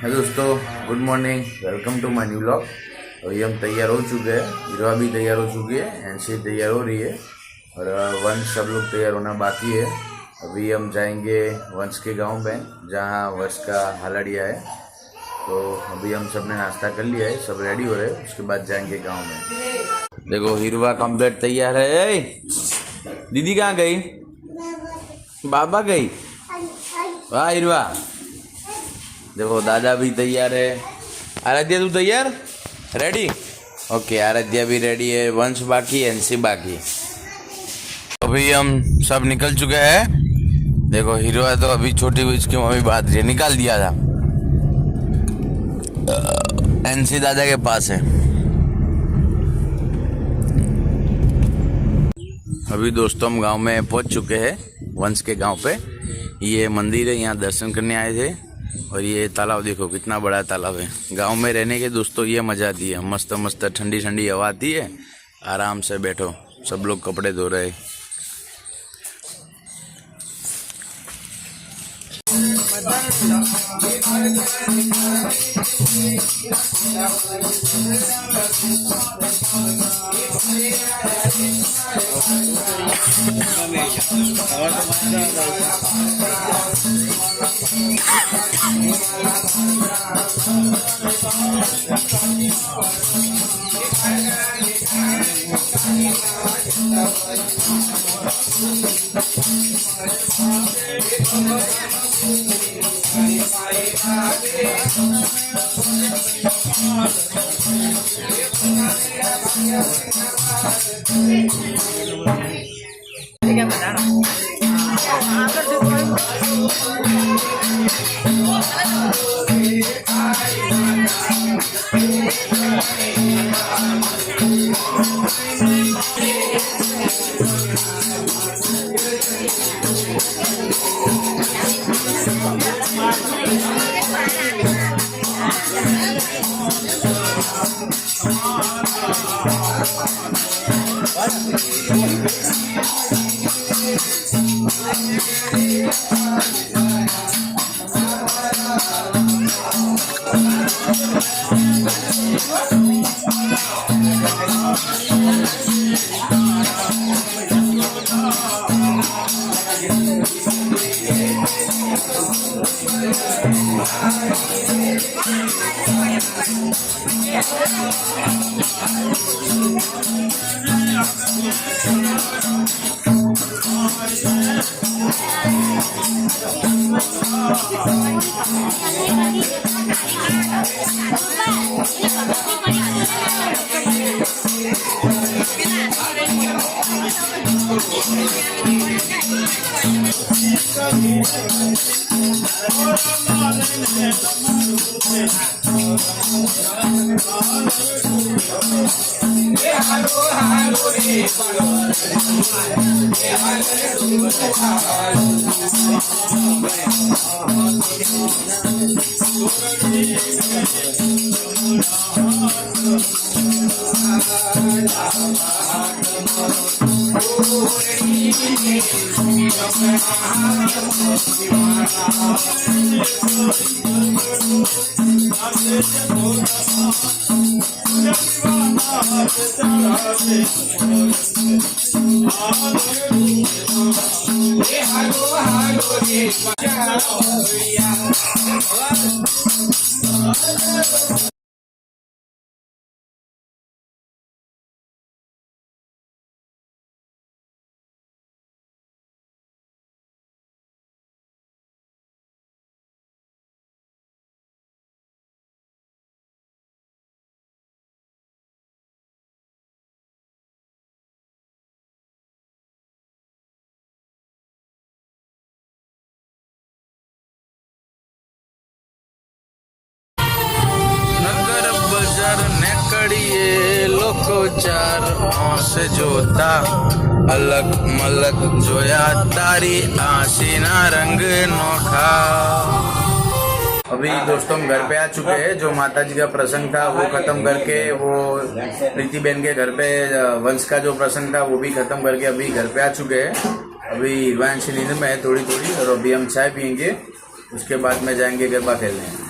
Hello दोस्तों, good morning, welcome to my new vlog. अभी हम तैयार हो चुके हैं, हीरा भी तैयार हो चुकी है, एनसी तैयार हो रही है और वंश सब लोग तैयार होना बाकी है। अभी हम जाएंगे वंश के गांव में जहां वंश का हालड़िया है। तो अभी हम सब ने नाश्ता कर लिया है, सब रेडी हो रहे हैं, उसके बाद जाएंगे गाँव में। देखो हीरा कम्प्लीट तैयार है। दीदी कहाँ गई? बाबा गई। वाह हीरा। देखो दादा भी तैयार है। आराध्या तू तैयार? रेडी? ओके, आराध्या भी रेडी है, वंश बाकी, एनसी बाकी। अभी हम सब निकल चुके हैं। देखो हीरो है तो अभी छोटी बीच की मम्मी बात रही है, निकाल दिया था। एनसी दादा के पास है। अभी दोस्तों हम गांव में पहुंच चुके हैं, वंश के गांव पे। ये मंदिर है, यहाँ दर्शन करने आए थे। और ये तालाब देखो कितना बड़ा तालाब है। गांव में रहने के दोस्तों ये मजा आती है, मस्त मस्त ठंडी ठंडी हवा आती है, आराम से बैठो। सब लोग कपड़े धो रहे हैं। લોકો ચાર આંખ જોતા અલગ મલક જોયા તારી આંખના રંગ नोखा। अभी दोस्तों हम घर पे आ चुके हैं। जो माता जी का प्रसंग था वो खत्म करके, वो प्रीति बहन के घर पे वंश का जो प्रसंग था वो भी खत्म करके अभी घर पे आ चुके हैं। अभी हिरवांशी नींद में है थोड़ी थोड़ी, और अभी हम चाय पियेंगे, उसके बाद में जाएंगे गरबा खेलने।